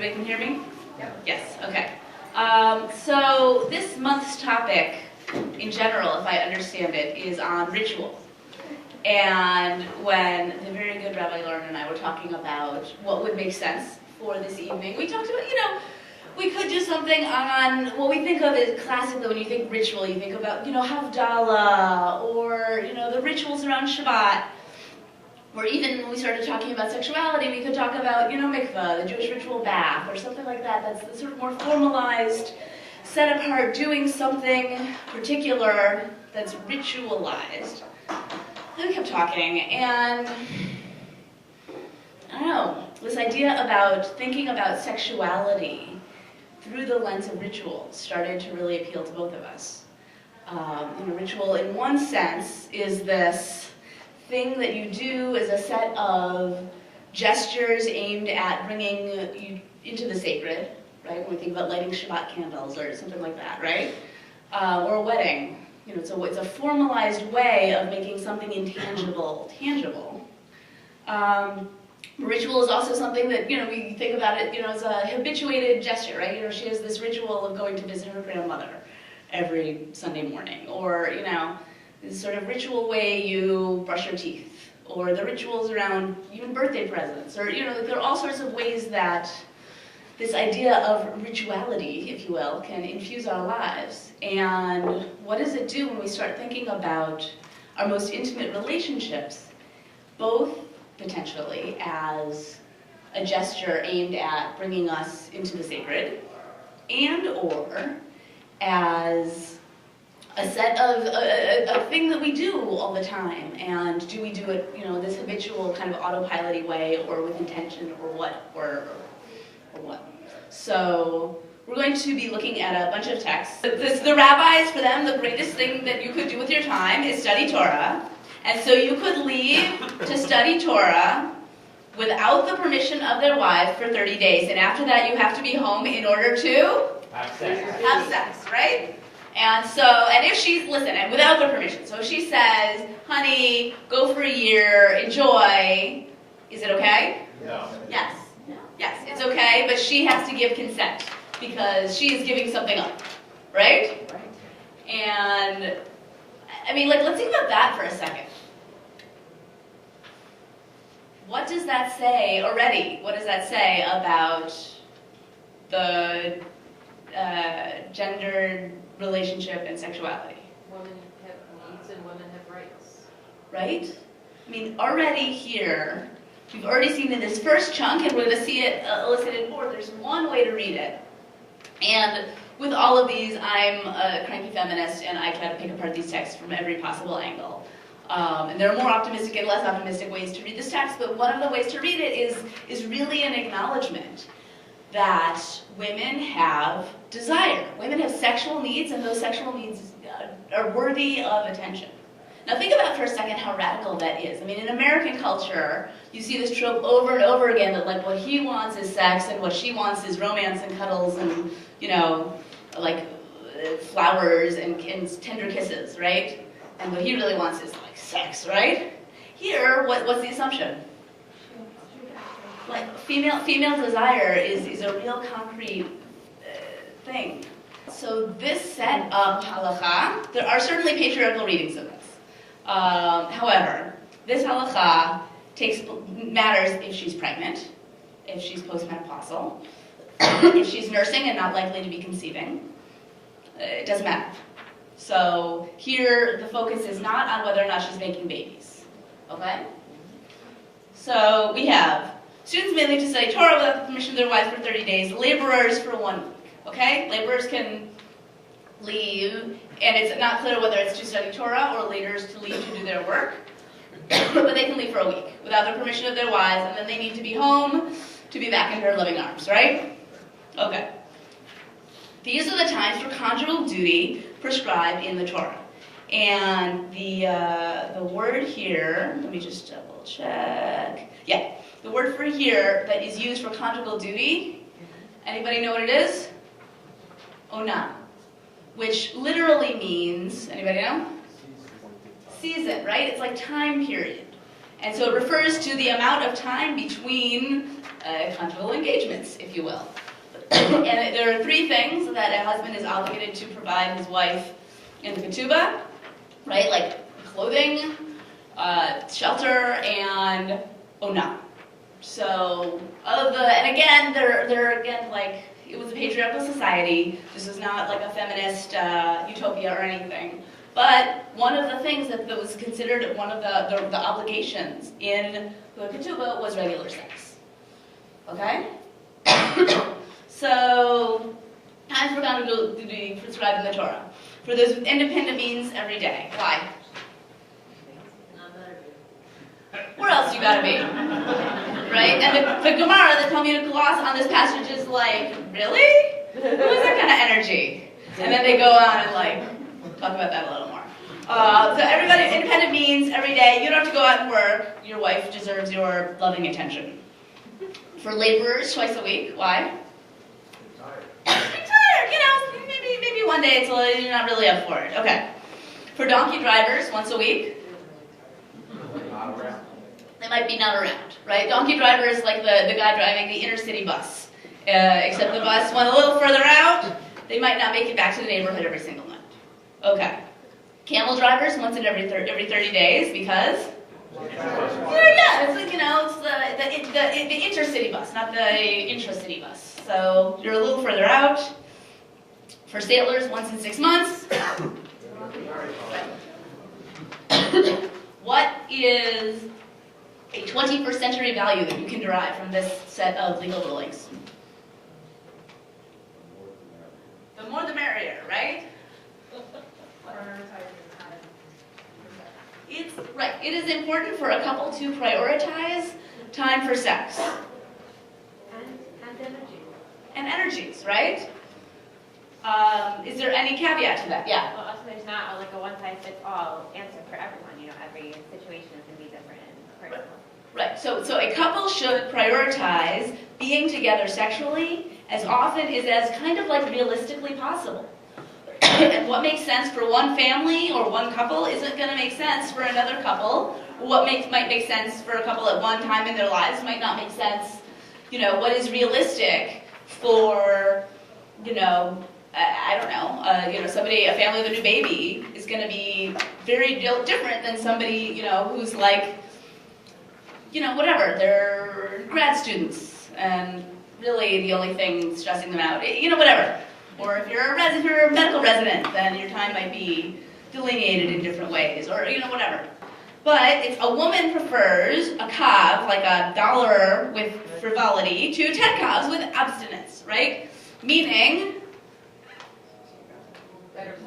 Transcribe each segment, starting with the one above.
Everybody can hear me? Yep. Yes, okay. So this month's topic, in general, if I understand it, is on ritual. And when the very good Rabbi Lauren and I were talking about what would make sense for this evening, we talked about, we could do something on what we think of as classically when you think ritual, you think about, Havdalah, or, the rituals around Shabbat. Or even when we started talking about sexuality, we could talk about, mikvah, the Jewish ritual bath, or something like that. That's sort of more formalized, set apart, doing something particular that's ritualized. And we kept talking, and I don't know, this idea about thinking about sexuality through the lens of ritual started to really appeal to both of us. Ritual, in one sense, is this thing that you do as a set of gestures aimed at bringing you into the sacred, right? When we think about lighting Shabbat candles or something like that, right? Or a wedding. It's a formalized way of making something intangible tangible. Ritual is also something that, we think about it, as a habituated gesture, right? She has this ritual of going to visit her grandmother every Sunday morning, or, this sort of ritual way you brush your teeth, or the rituals around even birthday presents, or, there are all sorts of ways that this idea of rituality, if you will, can infuse our lives. And what does it do when we start thinking about our most intimate relationships, both potentially as a gesture aimed at bringing us into the sacred, and or as a set of a thing that we do all the time, and do we do it, this habitual kind of autopilot-y way, or with intention, or what, or what? So we're going to be looking at a bunch of texts. The rabbis, for them, the greatest thing that you could do with your time is study Torah, and so you could leave to study Torah without the permission of their wife for 30 days, and after that you have to be home in order to have sex. Have sex, right? And if she's, and without their permission, so if she says, honey, go for a year, enjoy, is it okay? No. Yes. Yes, it's okay, but she has to give consent, because she is giving something up, right? Right. And, let's think about that for a second. What does that say already? What does that say about the gendered relationship and sexuality? Women have needs and women have rights. Right? Already here, we've already seen in this first chunk, and we're going to see it elicited more. There's one way to read it. And with all of these, I'm a cranky feminist, and I try to pick apart these texts from every possible angle. And there are more optimistic and less optimistic ways to read this text, but one of the ways to read it is really an acknowledgement that women have desire. Women have sexual needs, and those sexual needs are worthy of attention. Now think about for a second how radical that is. In American culture, you see this trope over and over again that what he wants is sex, and what she wants is romance and cuddles and, flowers and tender kisses, right? And what he really wants is sex, right? Here, what's the assumption? Female desire is a real concrete thing. So this set of halakha, there are certainly patriarchal readings of this. However, this halakha matters if she's pregnant, if she's postmenopausal, if she's nursing and not likely to be conceiving. It doesn't matter. So here, the focus is not on whether or not she's making babies. Okay? So we have students may leave to study Torah without the permission of their wives for 30 days, laborers for 1 week. Okay? Laborers can leave, and it's not clear whether it's to study Torah or leaders to leave to do their work, but they can leave for a week without the permission of their wives, and then they need to be home to be back in her loving arms, right? Okay. These are the times for conjugal duty prescribed in the Torah. And the word here, let me just double check. Yeah, the word for here that is used for conjugal duty, anybody know what it is? Ona, which literally means, anybody know? Season, right? It's like time period. And so it refers to the amount of time between conjugal engagements, if you will. And there are three things that a husband is obligated to provide his wife in the ketubah, right? Like clothing, shelter, and onah. So, and again, they're again like, it was a patriarchal society. This is not like a feminist utopia or anything. But one of the things that was considered one of the obligations in the ketubah was regular sex. Okay? So, times for conjugal to be prescribed in the Torah. For those with independent means every day. Why? Where else you gotta be? Right? And the Gemara, the Talmudic gloss on this passage is like, really? Who has that kind of energy? And then they go on and like, talk about that a little more. So everybody, independent means every day. You don't have to go out and work. Your wife deserves your loving attention. For laborers, twice a week. Why? Tired, you know, maybe one day you're not really up for it. Okay. For donkey drivers, once a week. Not around. They might be not around, right? Donkey driver is like the guy driving the inner city bus. Except the bus went a little further out, they might not make it back to the neighborhood every single night. Okay. Camel drivers, once in every 30 days, because? Yeah, it's like, you know, it's the intercity bus, not the intra-city bus. So you're a little further out. For sailors, once in 6 months. What is a 21st century value that you can derive from this set of legal rulings? The more the merrier, right? It's right. It is important for a couple to prioritize time for sex. And energy. And energies, right? Is there any caveat to that? Yeah. Well, also there's not like a one-size-fits-all answer for everyone. You know, every situation is going to be different and personal. Right. So a couple should prioritize being together sexually as often as kind of like realistically possible. And what makes sense for one family or one couple isn't going to make sense for another couple. What might make sense for a couple at one time in their lives might not make sense. You know, what is realistic for, you know, I don't know, you know, a family with a new baby is going to be very different than somebody, you know, who's like, you know, whatever, they're grad students, and really the only thing stressing them out, you know, whatever. Or if you're a medical resident, then your time might be delineated in different ways, or, you know, whatever. But a woman prefers a kav, like a dollar with frivolity, to 10 kavs with abstinence, right? Meaning,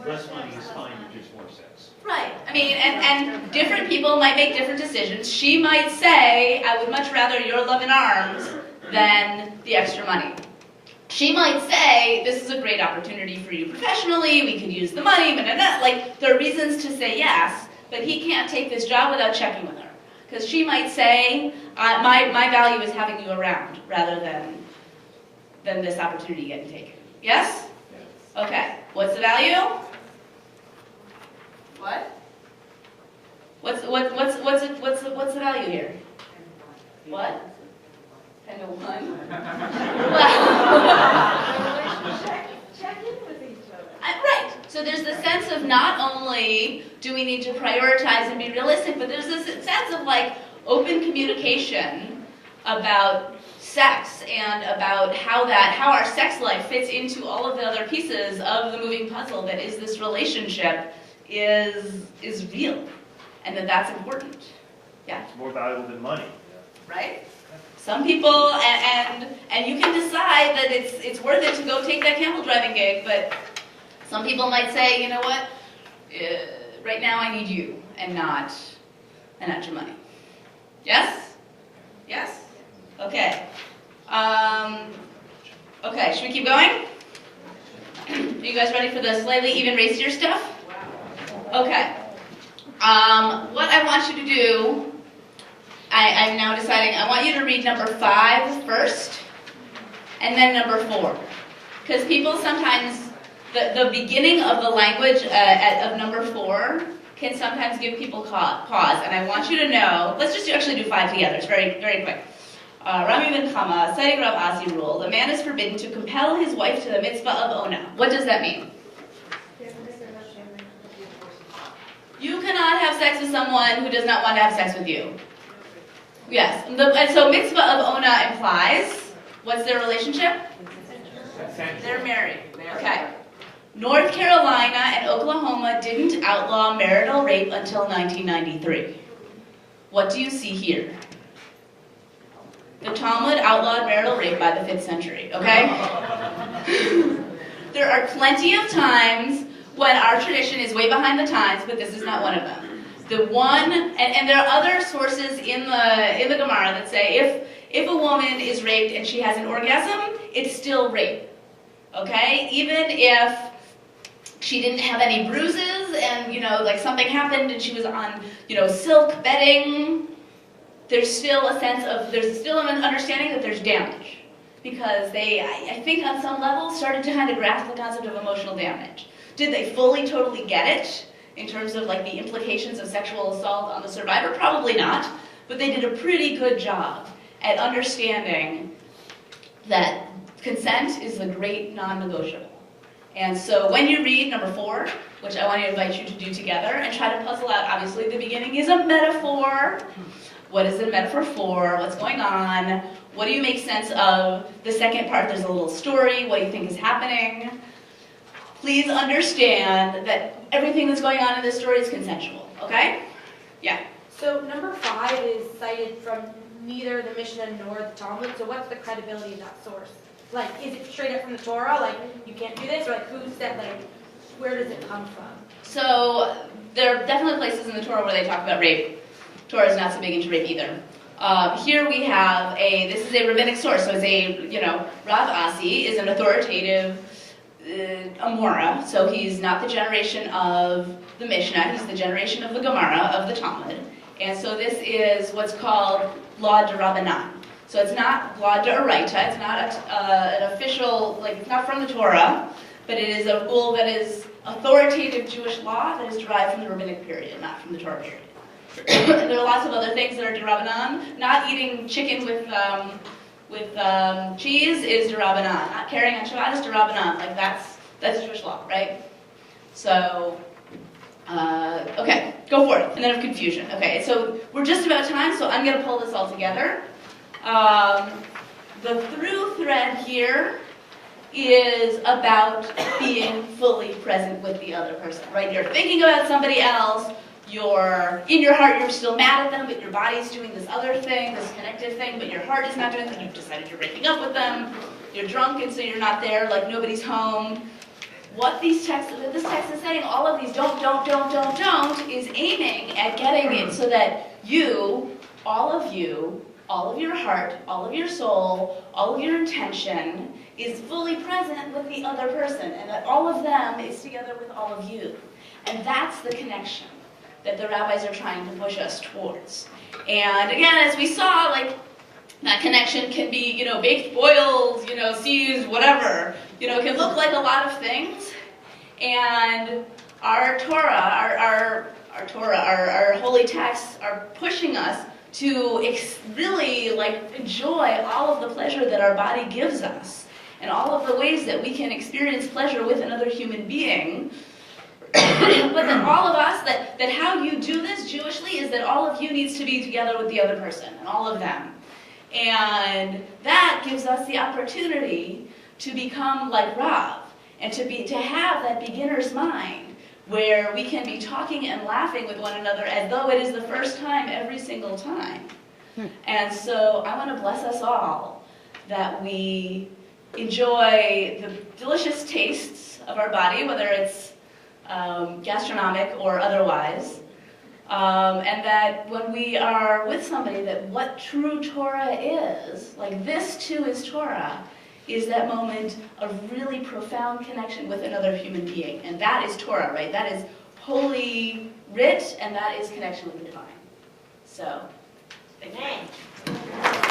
Less money is fine, but just more sex. right. I mean, and different people might make different decisions. She might say, I would much rather your love and arms than the extra money. She might say, this is a great opportunity for you professionally, we could use the money, like, there are reasons to say yes, but he can't take this job without checking with her. Because she might say, my value is having you around, rather than this opportunity getting taken. Yes? Okay. What's the value? What? What's the value here? What? 10 to 1? Check in with each other. Right. So there's the sense of not only do we need to prioritize and be realistic, but there's this sense of like open communication about sex and about how our sex life fits into all of the other pieces of the moving puzzle that is this relationship is real, and that's important. Yeah. It's more valuable than money. Right? Some people, and you can decide that it's worth it to go take that camel driving gig, but some people might say, you know what, right now I need you, and not your money. Yes? Yes? Okay. Okay, should we keep going? Are you guys ready for the slightly even racier stuff? Okay. What I want you to do, I'm now deciding, I want you to read number 5 first, and then number 4. Because people sometimes, the beginning of the language of number 4 can sometimes give people pause. And I want you to know, let's just actually do 5 together, it's very, very quick. Rami ben Chama, citing Rav Asi, ruled, a man is forbidden to compel his wife to the mitzvah of Ona. What does that mean? You cannot have sex with someone who does not want to have sex with you. Yes. And so mitzvah of Ona implies, what's their relationship? They're married. Okay. North Carolina and Oklahoma didn't outlaw marital rape until 1993. What do you see here? The Talmud outlawed marital rape by the 5th century, okay? There are plenty of times when our tradition is way behind the times, but this is not one of them. The one, and there are other sources in the Gemara that say if a woman is raped and she has an orgasm, it's still rape, okay? Even if she didn't have any bruises and, like something happened and she was on, silk bedding, there's still an understanding that there's damage. Because they, I think on some level, started to kind of grasp the concept of emotional damage. Did they fully, totally get it in terms of like the implications of sexual assault on the survivor? Probably not. But they did a pretty good job at understanding that consent is the great non-negotiable. And so when you read number 4, which I want to invite you to do together and try to puzzle out, obviously the beginning is a metaphor. What is it a metaphor for? What's going on? What do you make sense of? The second part, there's a little story. What do you think is happening? Please understand that everything that's going on in this story is consensual, okay? Yeah. So number 5 is cited from neither the Mishnah nor the Talmud. So what's the credibility of that source? Like, is it straight up from the Torah? Like, you can't do this? Or like, who said, like, where does it come from? So there are definitely places in the Torah where they talk about rape. Torah is not so big into rape either. Here we have this is a rabbinic source, so it's Rav Asi is an authoritative Amora, so he's not the generation of the Mishnah, he's the generation of the Gemara, of the Talmud. And so this is what's called law de Rabbanan. So it's not law de Oraita, it's not an official, it's not from the Torah, but it is a rule that is authoritative Jewish law that is derived from the rabbinic period, not from the Torah period. There are lots of other things that are d'Rabbanan. Not eating chicken with cheese is d'Rabbanan. Not carrying on Shabbat is d'Rabbanan. That's Jewish law, right? So, okay, go for it. And then of confusion. Okay, so we're just about time, so I'm going to pull this all together. The through thread here is about being fully present with the other person, right? You're thinking about somebody else. In your heart, you're still mad at them, but your body's doing this other thing, this connective thing, but your heart is not doing it. You've decided you're breaking up with them. You're drunk, and so you're not there, like nobody's home. What this text is saying, all of these don't, is aiming at getting it so that all of your heart, all of your soul, all of your intention is fully present with the other person, and that all of them is together with all of you. And that's the connection that the rabbis are trying to push us towards. And again, as we saw, that connection can be, baked, boiled, seized, whatever. It can look like a lot of things. And our Torah, our holy texts are pushing us to really, enjoy all of the pleasure that our body gives us and all of the ways that we can experience pleasure with another human being. But then all of us, that how you do this Jewishly is that all of you needs to be together with the other person, and all of them. And that gives us the opportunity to become like Rav, and to have that beginner's mind, where we can be talking and laughing with one another as though it is the first time every single time. And so I want to bless us all that we enjoy the delicious tastes of our body, whether it's gastronomic or otherwise, and that when we are with somebody, that what true Torah is, this too is Torah, is that moment of really profound connection with another human being. And that is Torah, right? That is holy writ, and that is connection with the divine. So, thank you.